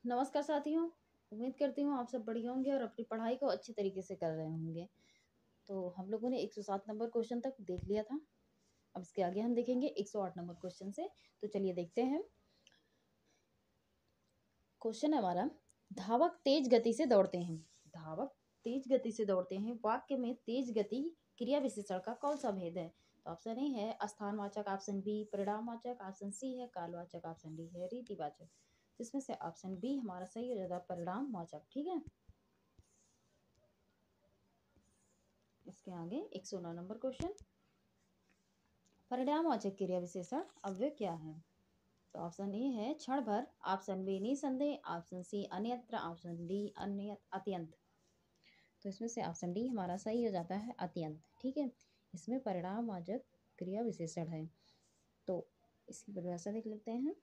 नमस्कार साथियों, उम्मीद करती हूँ आप सब बढ़िया होंगे और अपनी पढ़ाई को अच्छी तरीके से कर रहे होंगे। तो हम लोगों ने 107 नंबर क्वेश्चन तक देख लिया था। अब इसके आगे हम देखेंगे 108 नंबर क्वेश्चन से। तो चलिए देखते हैं। क्वेश्चन है हमारा, धावक तेज गति से दौड़ते हैं। धावक तेज गति से दौड़ते हैं, वाक्य में तेज गति क्रिया विशेषण का कौन सा भेद है? तो ऑप्शन ए है स्थानवाचक, ऑप्शन बी परिणामवाचक, ऑप्शन सी है कालवाचक, ऑप्शन डी है रीतिवाचक। जिसमें से ऑप्शन बी हमारा सही हो जाता है परिणामवाचक। ठीक है, इसके आगे 109 नंबर क्वेश्चन, परिणामवाचक क्रिया विशेषण अव्यय क्या है? तो ऑप्शन ए है क्षण भर, ऑप्शन बी निसंदेह, ऑप्शन सी अन्यत्र, ऑप्शन डी अन्य अत्यंत। तो इसमें से ऑप्शन डी हमारा सही हो जाता है अत्यंत। ठीक है, इसमें परिणामवाचक क्रिया विशेषण है। तो इसकी परिभाषा देख लेते हैं।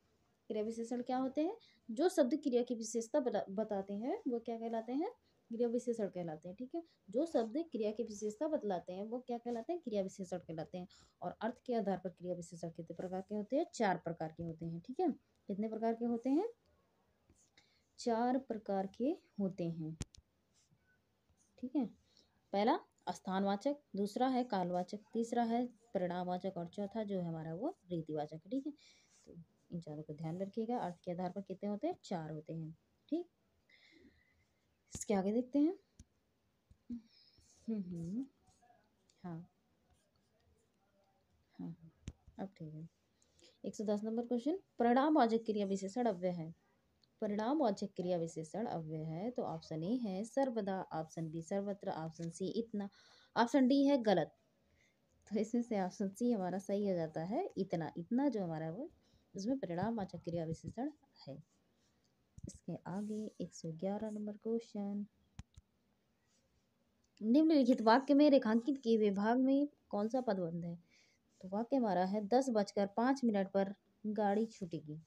क्रिया विशेषण क्या होते हैं? जो शब्द क्रिया की विशेषता बताते हैं वो क्या कहलाते हैं? क्रिया विशेषण कहलाते हैं। ठीक है, जो शब्द क्रिया की विशेषता बतलाते हैं वो क्या कहलाते हैं? क्रिया विशेषण कहलाते हैं। और अर्थ के आधार पर क्रिया विशेषण कितने प्रकार के होते हैं? 4 प्रकार के होते हैं। ठीक है, कितने प्रकार के होते हैं? 4 प्रकार के होते हैं। ठीक है, पहला स्थानवाचक, दूसरा है कालवाचक, तीसरा है परिणामवाचक और चौथा जो है हमारा वो रीतिवाचक है। ठीक है, तो इन चारों को ध्यान रखिएगा। अर्थ के आधार पर कितने होते हैं? 4 होते हैं। ठीक, इसके आगे देखते हैं। हाँ हाँ हाँ, अब ठीक है। 110 नंबर क्वेश्चन, परिणामवाचक क्रिया विशेषण अव्यय है। परिणामवाचक क्रिया विशेषण अव्यय है तो ऑप्शन ए है सर्वदा, ऑप्शन बी सर्वत्र, ऑप्शन सी इतना, ऑप्शन डी है गलत। तो इसमें से ऑप्शन सी हमारा सही हो जाता है इतना। इतना जो हमारा वो उसमें परिणामवाचक क्रिया विशेषण है। इसके आगे 111 नंबर क्वेश्चन, निम्नलिखित वाक्य में रेखांकित किए हुए भाग में कौन सा पदबंध है? तो वाक्य हमारा है 10:05 पर गाड़ी छूटेगी।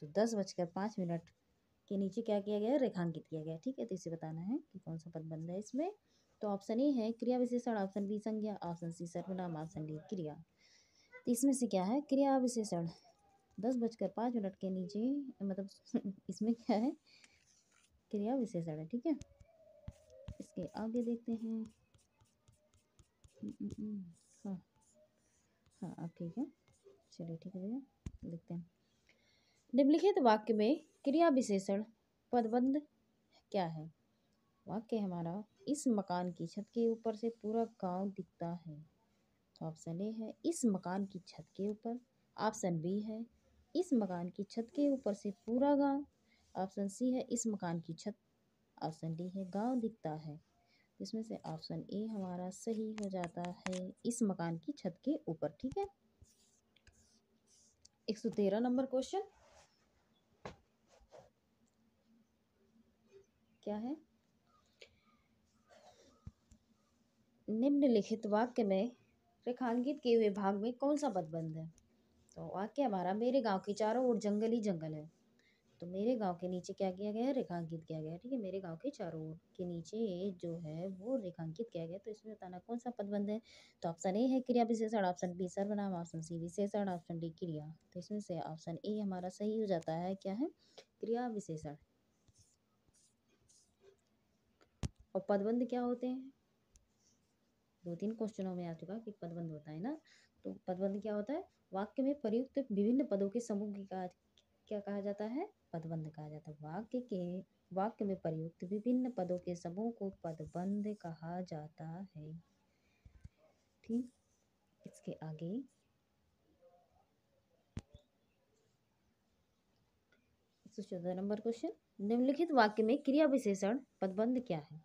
तो 10:05 के नीचे क्या किया गया है? रेखांकित किया गया। ठीक है, तो इसे बताना है कि कौन सा पदबंध है इसमें। तो ऑप्शन ए है क्रिया विशेषण, ऑप्शन बी संज्ञा, ऑप्शन सी सर्वनाम, ऑप्शन डी क्रिया। तो इसमें से क्या है? क्रिया विशेषण। 10:05 के नीचे मतलब इसमें क्या है? क्रिया विशेषण है। ठीक है, इसके आगे देखते हैं। हाँ हाँ, अब ठीक है, चलिए ठीक है भैया, देखते हैं। निम्नलिखित वाक्य में क्रिया विशेषण पदबंध क्या है? वाक्य हमारा, इस मकान की छत के ऊपर से पूरा गांव दिखता है। तो ऑप्शन ए है इस मकान की छत के ऊपर, ऑप्शन बी है इस मकान की छत के ऊपर से पूरा गांव, ऑप्शन सी है इस मकान की छत, ऑप्शन डी है गांव दिखता है। इसमें से ऑप्शन ए हमारा सही हो जाता है इस मकान की छत के ऊपर। ठीक है, 113 नंबर क्वेश्चन क्या है? निम्नलिखित वाक्य में रेखांकित किए हुए भाग में कौन सा पदबंध है? तो वाक्य हमारा, मेरे गांव के चारों ओर जंगल ही जंगल है। तो मेरे गांव के नीचे क्या किया गया है? रेखांकित किया गया है। ठीक है, मेरे गांव के चारों ओर के नीचे जो है वो रेखांकित किया गया। तो इसमें बताना कौन सा पदबंध है। तो ऑप्शन ए है क्रिया विशेषण, ऑप्शन बी सर्वनाम, ऑप्शन सी विशेषण, ऑप्शन डी क्रिया। तो इसमें से ऑप्शन ए हमारा सही हो जाता है। क्या है? क्रिया विशेषण। और पदबंध क्या होते हैं? 2-3 क्वेश्चनों में आ चुका कि पदबंध होता है ना। तो पदबंध क्या होता है? वाक्य में प्रयुक्त विभिन्न पदों के समूह की क्या कहा जाता है? पदबंध कहा जाता है। वाक्य में प्रयुक्त विभिन्न पदों के समूह को पदबंध कहा जाता है। ठीक, इसके आगे 114 नंबर क्वेश्चन, निम्नलिखित वाक्य में क्रिया विशेषण पदबंध क्या है?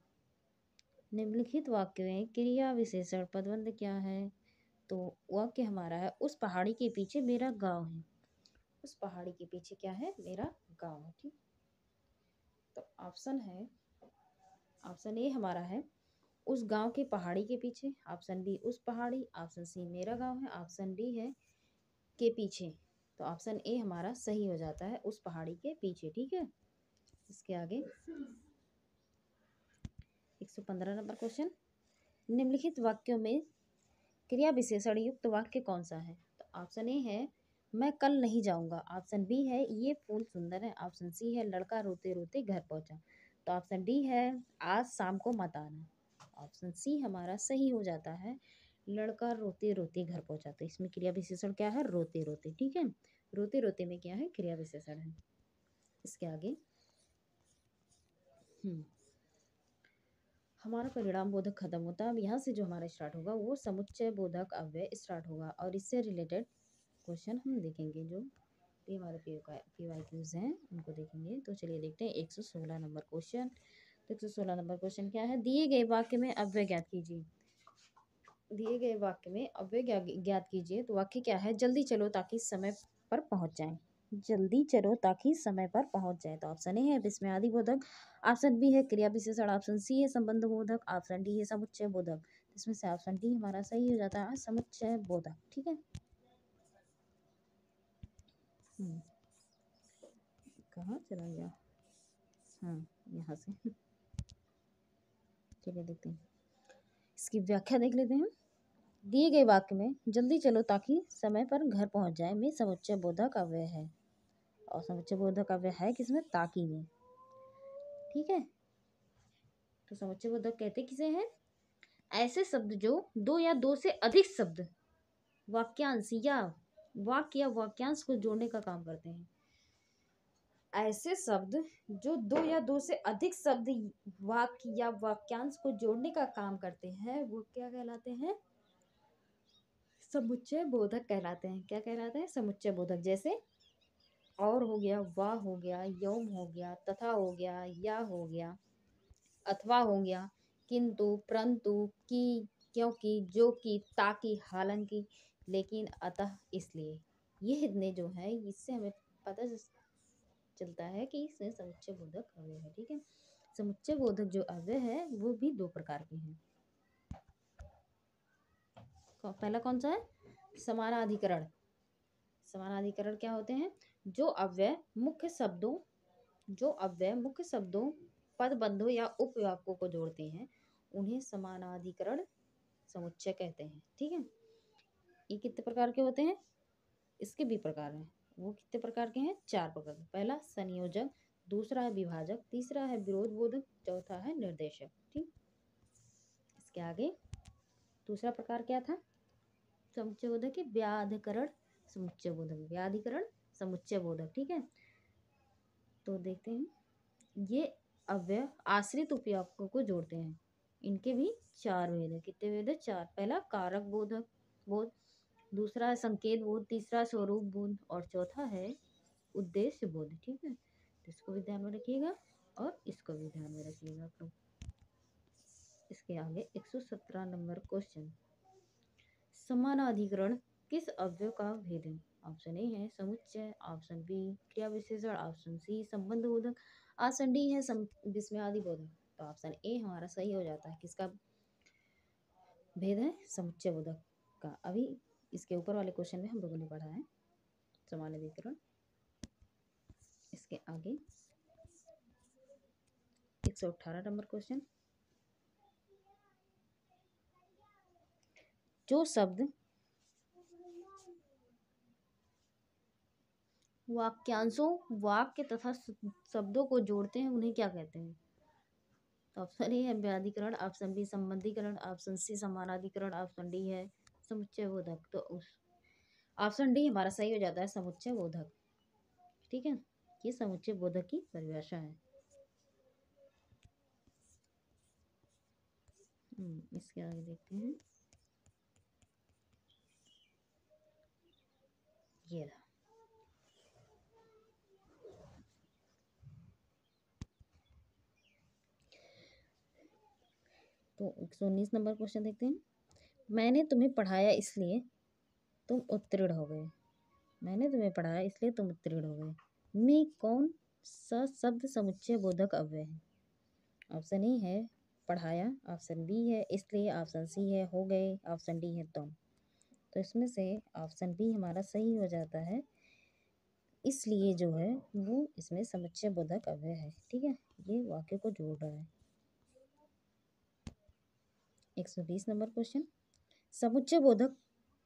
निम्नलिखित वाक्य में क्रिया विशेषण पदबंध क्या है? तो वाक्य हमारा है, उस पहाड़ी के पीछे मेरा गांव है। उस पहाड़ी के पीछे क्या है? मेरा गांव है। ठीक, तो ऑप्शन है, ऑप्शन ए हमारा है उस गांव के पहाड़ी के पीछे, ऑप्शन बी उस पहाड़ी, ऑप्शन सी मेरा गांव है, ऑप्शन डी है के पीछे। तो ऑप्शन ए हमारा सही हो जाता है उस पहाड़ी के पीछे। ठीक है, इसके आगे 115 नंबर क्वेश्चन, निम्नलिखित वाक्यों में क्रिया विशेषण युक्त वाक्य कौन सा है? तो ऑप्शन ए है मैं कल नहीं जाऊंगा। ऑप्शन बी है ये फूल सुंदर है। ऑप्शन सी है लड़का रोते रोते घर पहुंचा। तो ऑप्शन डी है आज शाम को मत आना। ऑप्शन सी हमारा सही हो जाता है, लड़का रोते रोते घर पहुंचा। तो इसमें क्रिया विशेषण क्या है, रोते रोते। ठीक है, रोते रोते में क्या है, क्रिया विशेषण है। इसके आगे हमारा परिणाम बोधक खत्म होता है। अब यहाँ से जो हमारा स्टार्ट होगा वो समुच्चय बोधक अव्यय स्टार्ट होगा, और इससे रिलेटेड क्वेश्चन हम देखेंगे। जो ये हमारे PYQs हैं उनको देखेंगे। तो चलिए देखते हैं 116 नंबर क्वेश्चन। तो 116 नंबर क्वेश्चन क्या है, दिए गए वाक्य में अव्यय ज्ञात कीजिए। दिए गए वाक्य में अव्यय ज्ञात कीजिए। तो वाक्य क्या है, जल्दी चलो ताकि समय पर पहुंच जाए। जल्दी चलो ताकि समय पर पहुंच जाए। तो ऑप्शन ए है विस्मयादि बोधक, ऑप्शन बी है क्रिया विशेषण, ऑप्शन सी है संबंध बोधक, ऑप्शन डी है समुच्चय बोधक। इसमें से ऑप्शन डी हमारा सही हो जाता है, समुच्चय बोधक। ठीक है, कहाँ चला गया, हाँ यहाँ से चलिए देखते हैं, इसकी व्याख्या देख लेते हैं। दिए गए वाक्य में जल्दी चलो ताकि समय पर घर पहुंच जाए में समुच्चय बोधक अव्यय है, और समुच्चय बोधक अव्यय है किसमें, ताकि में। ठीक है, तो समुच्चय बोधक कहते किसे हैं, ऐसे शब्द जो दो या दो से अधिक शब्द, वाक्यांश या वाक्य या वाक्यांश को जोड़ने का काम करते हैं। ऐसे शब्द जो दो या दो से अधिक शब्द, वाक्य या वाक्यांश को जोड़ने का काम करते हैं, वो क्या कहलाते हैं, समुच्चय बोधक कहलाते हैं। क्या कहलाते हैं, समुच्चय बोधक। जैसे और हो गया, वाह हो गया, यौम हो गया, तथा हो गया, या हो गया, अथवा हो गया, किंतु, परंतु, की, क्योंकि, जो कि, ताकि, हालांकि, लेकिन, अतः, इसलिए। ये इतने जो है इससे हमें पता चलता है कि इसमें समुच्चय बोधक अव्यय है। ठीक है, समुच्चय बोधक जो अव्यय है वो भी दो प्रकार के हैं। पहला कौन सा है, समानाधिकरण। समानाधिकरण क्या होते हैं, जो अव्यय मुख्य शब्दों, जो अव्यय मुख्य शब्दों, पदबंधों या उपवाक्यों को जोड़ते हैं, उन्हें समानाधिकरण समुच्चय कहते हैं। ठीक है, ये कितने प्रकार के होते हैं, इसके भी प्रकार हैं। वो कितने प्रकार के हैं, चार प्रकार के। पहला संयोजक, दूसरा है विभाजक, तीसरा है विरोध बोधक, चौथा है निर्देशक। ठीक, इसके आगे दूसरा प्रकार क्या था, समुच्चय बोधक है व्याधिकरण समुच्चय बोधक, व्याधिकरण समुच्चय बोधक। ठीक है, तो देखते हैं, ये अव्यय आश्रित उपवाक्यों को जोड़ते हैं। इनके भी चार भेद है। कितने भेद है, चार। पहला कारक बोधक बोध, दूसरा है संकेत बोध, तीसरा स्वरूप बोध, और चौथा है उद्देश्य बोध। ठीक है, तो इसको भी ध्यान में रखिएगा और इसको भी ध्यान में रखिएगा। तो इसके आगे 117 नंबर क्वेश्चन, समानाधिकरण किस अव्यय का भेद है। ऑप्शन ए है समुच्चय, ऑप्शन बी क्रिया विशेषण, ऑप्शन सी संबंध बोधक, ऑप्शन डी है विस्मयादि बोधक। तो ऑप्शन ए हमारा सही हो जाता है, किसका भेद है, समुच्चय बोधक का। अभी इसके ऊपर वाले क्वेश्चन में हम लोगों ने पढ़ा है समानाधिकरण। इसके आगे 118 नंबर क्वेश्चन, जो शब्द वाक्यांशों, वाक्य तथा शब्दों को जोड़ते हैं उन्हें क्या कहते हैं। तो ऑप्शन ए है व्याधिकरण, ऑप्शन बी संबंधीकरण, ऑप्शन सी समानाधिकरण, ऑप्शन डी है समुच्चय बोधक। तो उस ऑप्शन डी हमारा सही हो जाता है, समुच्चय बोधक। ठीक है, ये समुच्चय बोधक की परिभाषा है। इसके आगे देखते हैं, ये रहा। तो 119 नंबर क्वेश्चन देखते हैं, मैंने तुम्हें पढ़ाया इसलिए तुम उत्तीर्ण हो गए। मैंने तुम्हें पढ़ाया इसलिए तुम उत्तीर्ण हो गए में कौन सा शब्द समुच्चय बोधक अव्यय है। ऑप्शन ए है पढ़ाया, ऑप्शन बी है इसलिए, ऑप्शन सी है हो गए, ऑप्शन डी है तुम। तो इसमें से ऑप्शन बी हमारा सही हो जाता है, इसलिए जो है वो इसमें समुच्चय बोधक अव्यय है। ठीक है, ये वाक्य को जोड़ रहा है। 120 नंबर क्वेश्चन, समुच्चय बोधक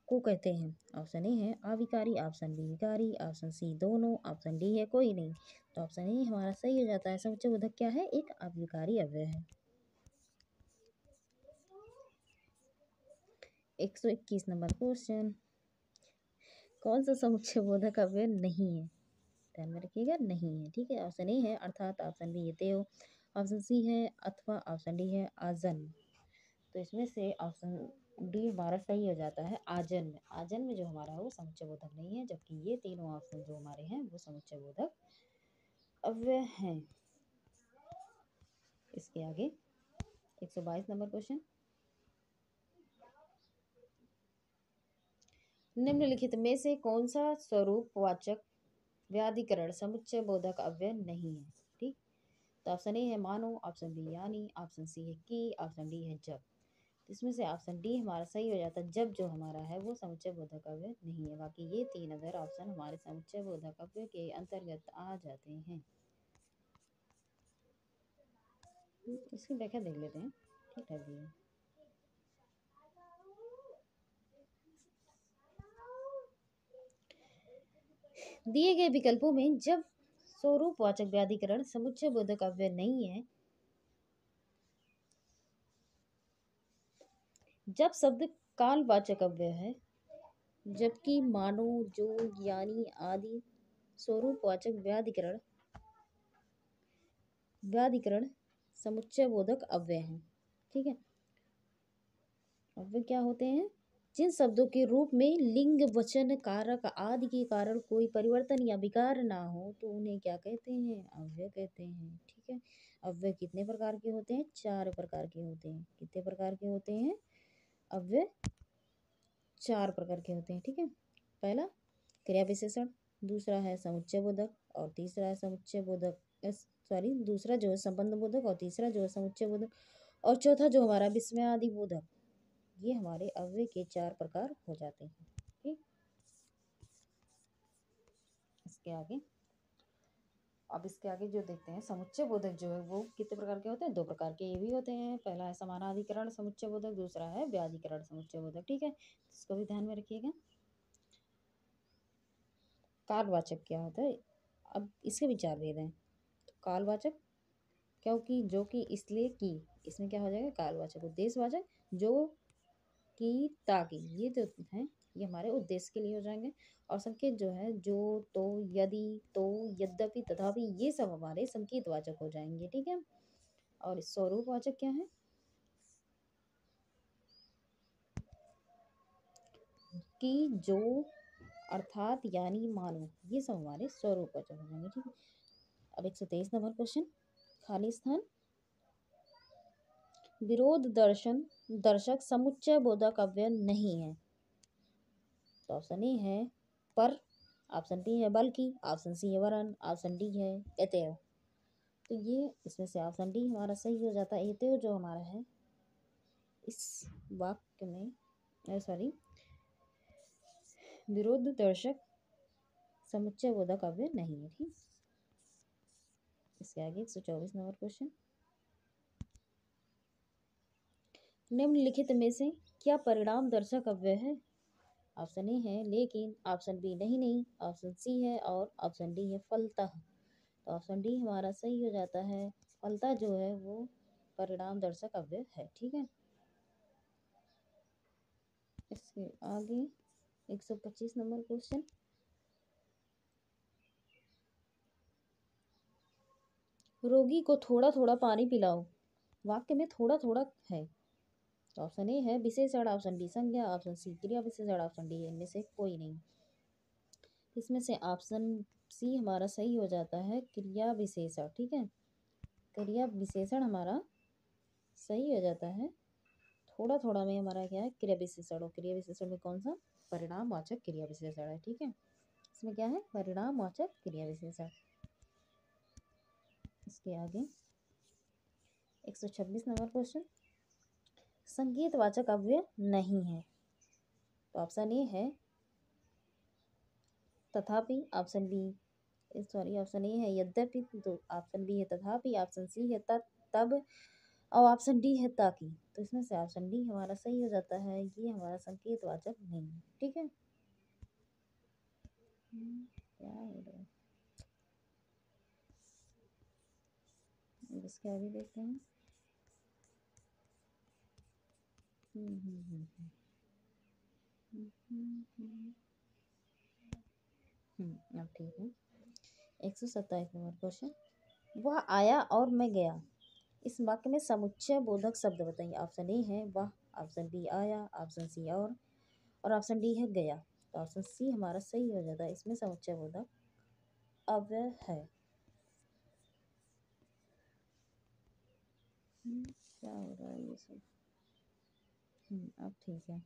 को कहते हैं? ऑप्शन ए है अविकारी, ऑप्शन बी विकारी, ऑप्शन सी दोनों, ऑप्शन डी है कोई नहीं। तो ऑप्शन ए हमारा सही हो जाता है। समुच्चय बोधक क्या है? एक अविकारी अव्यय है। 121 नंबर क्वेश्चन, कौन सा समुच्चय बोधक अव्यय नहीं है? ध्यान में रखिएगा, नहीं है। ठीक है, ऑप्शन ए है अर्थात, ऑप्शन बी है तेव, ऑप्शन सी है अथवा, ऑप्शन डी है आजन्म। तो इसमें से ऑप्शन डी हमारा सही हो जाता है आजन्म। आजन्म जो हमारा है वो समुच्चय बोधक नहीं है, जबकि ये तीनों ऑप्शन जो हमारे हैं वो समुच्चय बोधक अव्यय हैं। इसके आगे 122 नंबर क्वेश्चन, निम्नलिखित में से कौन सा स्वरूपवाचक व्याधिकरण समुच्चय बोधक अव्यय नहीं है? ठीक, तो ऑप्शन ए है मानो, ऑप्शन बी यानी, ऑप्शन सी है कि, ऑप्शन डी है जब। इसमें से ऑप्शन डी हमारा सही हो जाता है। जब जो हमारा है वो समुच्चय बोधक अव्यय नहीं है। बाकी ये तीन अदर ऑप्शन हमारे समुच्चय बोधक अव्यय के अंतर्गत आ जाते हैं। इसकी व्याख्या देख लेते हैं। ठीक है जी, दिए गए विकल्पों में जब स्वरूपवाचक व्याधिकरण समुच्चय बोधक अव्यय नहीं है, जब शब्द कालवाचक अव्यय है, जबकि मानो, जो, यानी आदि स्वरूपवाचक व्याधिकरण समुच्चय बोधक अव्यय हैं। ठीक है, अव्यय क्या होते हैं? जिन शब्दों के रूप में लिंग, वचन, कारक आदि के कारण कोई परिवर्तन या विकार ना हो तो उन्हें क्या कहते हैं? अव्यय कहते हैं। ठीक है, अव्यय कितने प्रकार के होते हैं? 4 प्रकार के होते हैं। कितने प्रकार के होते हैं? अव्यय 4 प्रकार के होते हैं। ठीक है, पहला क्रिया विशेषण, दूसरा है समुच्चय बोधक, और तीसरा है समुच्चय बोधक, दूसरा जो है संबंध बोधक, और तीसरा जो है समुच्चय बोधक, और चौथा जो हमारा विस्मय आदि बोधक। ये हमारे अव्यय के 4 प्रकार हो जाते हैं। ठीक, इसके आगे, अब इसके आगे जो देखते हैं समुच्चय बोधक जो है वो कितने प्रकार के होते हैं? 2 प्रकार के ये भी होते हैं। पहला है समानाधिकरण समुच्चय बोधक, दूसरा है व्याधिकरण समुच्चय बोधक। ठीक है, इसको भी ध्यान में रखिएगा। कालवाचक क्या होता है? अब इसके विचार भेद हैं। तो कालवाचक क्योंकि, जो कि, इसलिए कि, इसमें क्या हो जाएगा? कालवाचक। उद्देश्यवाचक जो, कि, ताकि, ये जो हैं ये हमारे उद्देश्य के लिए हो जाएंगे। और संकेत जो है जो, तो, यदि, तो, यद्यपि, तथापि, ये सब हमारे संकेतवाचक हो जाएंगे। ठीक है, और स्वरूपवाचक क्या है? कि, जो, अर्थात, यानी, मानो, ये सब हमारे स्वरूपवाचक हो जाएंगे। ठीक है, अब 123 नंबर क्वेश्चन, खाली स्थान, विरोध दर्शक समुच्चय बोधक अव्यय नहीं है। तो ऑप्शन ए है पर, ऑप्शन बी है बल्कि, ऑप्शन सी है वरन, ऑप्शन डी है अतएव। तो ये इसमें से ऑप्शन डी हमारा सही हो जाता है। अतएव जो हमारा है इस वाक्य में, सॉरी, विरोध दर्शक समुच्चय बोधक अव्यय नहीं है। ठीक, इसके आगे 124 नंबर क्वेश्चन, निम्नलिखित में से क्या परिणाम दर्शक अव्यय है? ऑप्शन ए है लेकिन, ऑप्शन बी नहीं, ऑप्शन सी है, और ऑप्शन डी है फलतः। तो ऑप्शन डी हमारा सही हो जाता है। फलतः जो है वो परिणाम दर्शक अव्यय है। ठीक है, इसके आगे 125 नंबर क्वेश्चन, रोगी को थोड़ा थोड़ा पानी पिलाओ। वाक्य में थोड़ा थोड़ा है। तो ऑप्शन ए है विशेषण, ऑप्शन बी संज्ञा, ऑप्शन सी क्रिया विशेषण, ऑप्शन डी इनमें से कोई नहीं। इसमें से ऑप्शन सी हमारा सही हो जाता है, क्रिया विशेषण। ठीक है, क्रिया विशेषण हमारा सही हो जाता है। थोड़ा थोड़ा में हमारा क्या है? क्रिया विशेषण। और क्रिया विशेषण में कौन सा? परिणामवाचक क्रिया विशेषण है। ठीक है, इसमें क्या है? परिणामवाचक क्रिया विशेषण। इसके आगे 126 नंबर क्वेश्चन, संकेतवाचक अव्यय नहीं है। तो ऑप्शन ए है तथापि, option B, sorry, option A है यद्यपि, तो ऑप्शन बी है तथापि, ऑप्शन सी है तब, और ऑप्शन डी है ताकि। तो इसमें से ऑप्शन डी हमारा सही हो जाता है, ये हमारा संकेतवाचक नहीं है। ठीक है। क्या हो रहा है, इसके आगे देखते हैं। अब ठीक है। 127 नंबर क्वेश्चन। वह आया और मैं गया, इस वाक्य में समुच्चय बोधक शब्द बताइए। ऑप्शन ए है वह, ऑप्शन बी आया, ऑप्शन सी और ऑप्शन डी है गया। तो ऑप्शन सी हमारा सही हो जाता है, इसमें समुच्चय बोधक अव्यय है। क्या हो रहा है ये सब। अब ठीक है।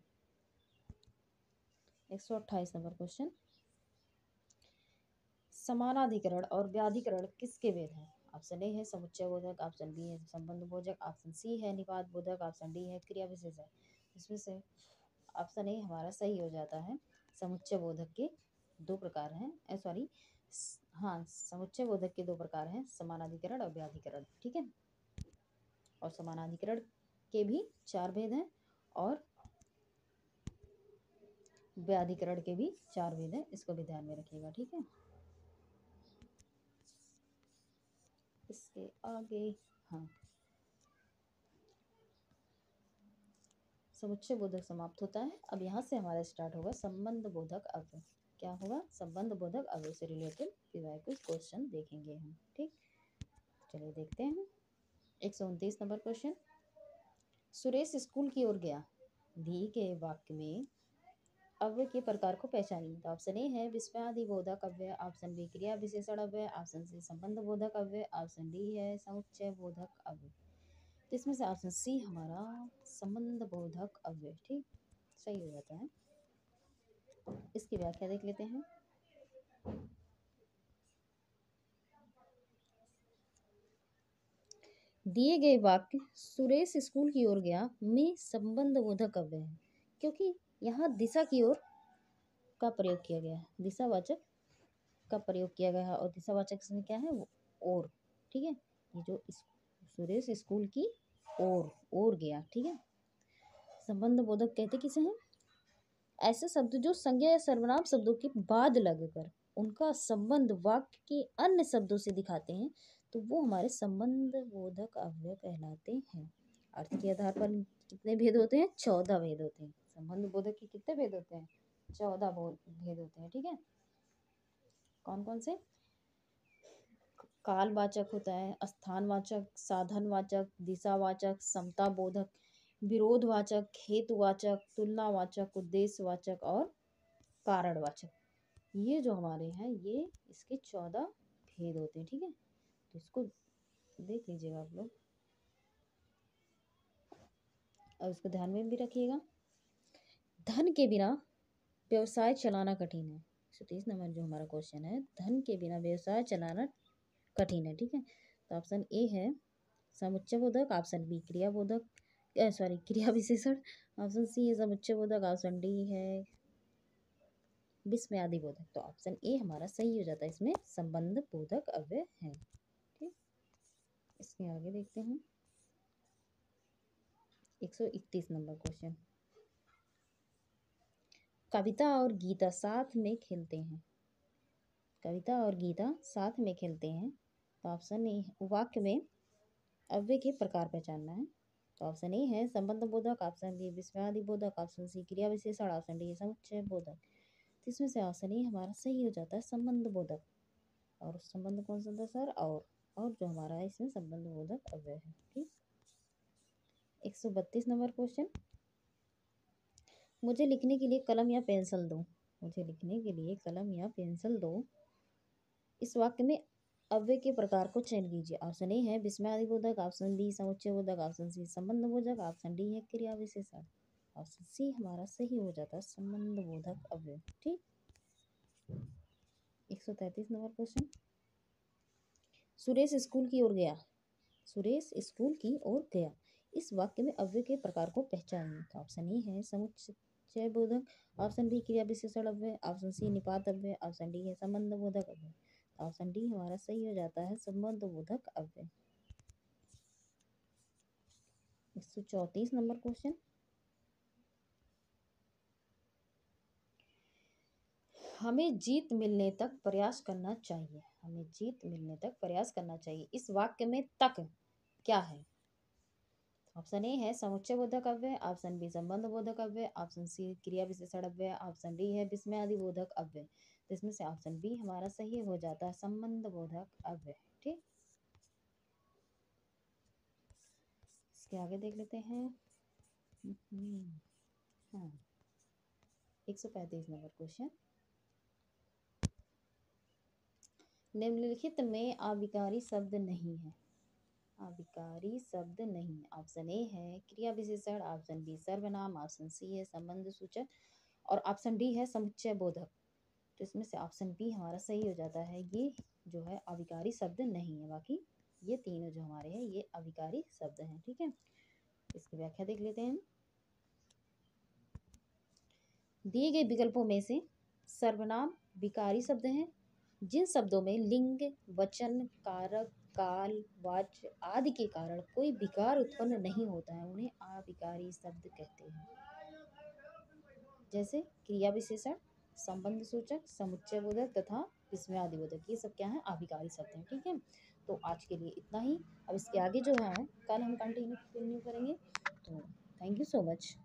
128 नंबर क्वेश्चन। समानाधिकरण और व्याधिकरण किसके भेद हैं? ऑप्शन ए है समुच्चय बोधक, ऑप्शन बी है संबंध बोधक, ऑप्शन सी है निपात बोधक, ऑप्शन डी है क्रिया विशेषण। इसमें से ऑप्शन ए हमारा सही हो जाता है। समुच्चय बोधक के दो प्रकार हैं, सॉरी, हाँ, समुच्चय बोधक के दो प्रकार हैं, समानाधिकरण और व्याधिकरण। ठीक है। और समानाधिकरण के भी चार भेद हैं और व्याधिकरण के भी चार भेद हैं, इसको भी ध्यान में रखिएगा। ठीक है। इसके आगे, हाँ, समुच्चय बोधक समाप्त होता है। अब यहाँ से हमारा स्टार्ट होगा संबंध बोधक अव्यय। क्या होगा? संबंध बोधक अव्यय से रिलेटेड कुछ क्वेश्चन देखेंगे हम। ठीक, चलिए देखते हैं। 129 नंबर क्वेश्चन। सुरेश स्कूल की ओर गया, दिए गए वाक्य में अव्यय के प्रकार को पहचानिए। तो ऑप्शन ए है विस्मयादि बोधक अव्यय, ऑप्शन बी क्रिया विशेषण अव्यय, ऑप्शन सी संबंध बोधक अव्यय, ऑप्शन डी है समुच्चय बोधक अव्यय। तो इसमें से ऑप्शन सी हमारा संबंध बोधक अव्यय ठीक सही हो जाता है। इसकी व्याख्या देख लेते हैं। दिए गए वाक्य सुरेश स्कूल की ओर गया में संबंध बोधक अव्यय है, क्योंकि यहाँ दिशा की ओर का प्रयोग किया गया है, दिशावाचक का प्रयोग किया गया है और दिशावाचक इसमें क्या है? वो और। ठीक है। ये जो सुरेश स्कूल की ओर गया। ठीक है। संबंध बोधक कहते किसे हैं? ऐसे शब्द जो संज्ञा या सर्वनाम शब्दों के बाद लगकर उनका संबंध वाक्य के अन्य शब्दों से दिखाते हैं, तो वो हमारे संबंध बोधक अव्यय कहलाते हैं। अर्थ के आधार पर कितने भेद होते हैं? 14 भेद होते हैं। संबंध बोधक के कितने भेद होते हैं? 14 भेद होते हैं। ठीक है। कौन कौन से? कालवाचक होता है, स्थानवाचक, साधनवाचक, दिशावाचक, समता बोधक, विरोधवाचक, हेतुवाचक, तुलनावाचक, उद्देश्यवाचक और कारणवाचक। ये जो हमारे हैं ये इसके 14 भेद होते हैं। ठीक है। तो इसको देख लीजिएगा आप लोग और इसको ध्यान में भी रखिएगा। धन के बिना व्यवसाय चलाना कठिन है। 130 नंबर जो हमारा क्वेश्चन है, धन के बिना व्यवसाय चलाना कठिन है। ठीक है। तो ऑप्शन ए है समुच्चय बोधक, ऑप्शन बी क्रिया बोधक, सॉरी क्रिया विशेषण, ऑप्शन सी है समुच्चय बोधक, ऑप्शन डी है विस्मयादि बोधक। तो ऑप्शन ए हमारा सही हो जाता है, इसमें संबंध बोधक अव्यय है। ठीक, इसके आगे देखते हैं। 131 नंबर क्वेश्चन। कविता और गीता साथ में खेलते हैं, कविता और गीता साथ में खेलते हैं। तो ऑप्शन ए, वाक्य में अव्यय के प्रकार पहचानना है। तो ऑप्शन ए है संबंध बोधक, ऑप्शन बी विस्मयादि बोधक, ऑप्शन सी क्रिया विशेषण, ऑप्शन डी समुच्चय बोधक। तो इसमें से ऑप्शन ए हमारा सही हो जाता है संबंध बोधक। और संबंध कौन सा था सर? और जो हमारा है इसमें संबंध बोधक अव्यय है। ठीक, 132 नंबर क्वेश्चन। मुझे लिखने के लिए कलम या पेंसिल दो, मुझे लिखने के लिए कलम या पेंसिल दो। इस वाक्य में अव्यय के प्रकार को चयन कीजिए। ऑप्शन ए है विस्मयादि बोधक, ऑप्शन बी समुच्चय बोधक, ऑप्शन सी संबंध बोधक, ऑप्शन डी है क्रिया विशेषण। ऑप्शन सी हमारा सही हो जाता है संबंध बोधक अव्यय। ठीक, 133 नंबर क्वेश्चन। सुरेश स्कूल की ओर गया, सुरेश स्कूल की ओर गया, इस वाक्य में अव्यय के प्रकार को पहचानिए। तो ऑप्शन ए है समुच्चय बोधक, ऑप्शन बी क्रिया विशेषण अव्यय, ऑप्शन सी निपात अव्यय, ऑप्शन डी है संबंध बोधक अव्यय। ऑप्शन डी हमारा सही हो जाता है संबंध बोधक अव्यय। 134 नंबर क्वेश्चन। हमें जीत मिलने तक प्रयास करना चाहिए। हमें जीत मिलने तक प्रयास करना चाहिए। इस वाक्य में तक क्या है? ऑप्शन ए है समुच्चय बोधक अव्यय, ऑप्शन बी संबंध बोधक अव्यय, ऑप्शन सी क्रिया विशेषण अव्यय, ऑप्शन डी है विस्मयादि बोधक अव्यय। तो इसमें से ऑप्शन बी हमारा सही हो जाता है, संबंध बोधक अव्यय। ठीक, इसके आगे देख लेते हैं। हाँ, 135 नंबर क्वेश्चन। निम्नलिखित में अविकारी शब्द नहीं है। अविकारी शब्द नहीं है। ऑप्शन ए है क्रिया विशेषण, ऑप्शन बी सर्वनाम, ऑप्शन सी है संबंध सूचक और ऑप्शन डी है समुच्चय बोधक। तो इसमें से ऑप्शन बी हमारा सही हो जाता है। ये जो है अविकारी शब्द नहीं है, बाकी ये तीनों जो हमारे हैं ये अविकारी शब्द हैं। ठीक है, इसकी व्याख्या देख लेते हैं। दिए गए विकल्पों में से सर्वनाम विकारी शब्द हैं। जिन शब्दों में लिंग, वचन, कारक, काल, वाच्य आदि के कारण कोई विकार उत्पन्न नहीं होता है उन्हें अविकारी शब्द कहते हैं। जैसे क्रिया विशेषण, संबंध सूचक, समुच्चय बोधक तथा विस्मयादि बोधक, ये सब क्या है? अविकारी शब्द हैं। ठीक है, तो आज के लिए इतना ही। अब इसके आगे जो है कल हम कंटिन्यू करेंगे। तो थैंक यू सो मच।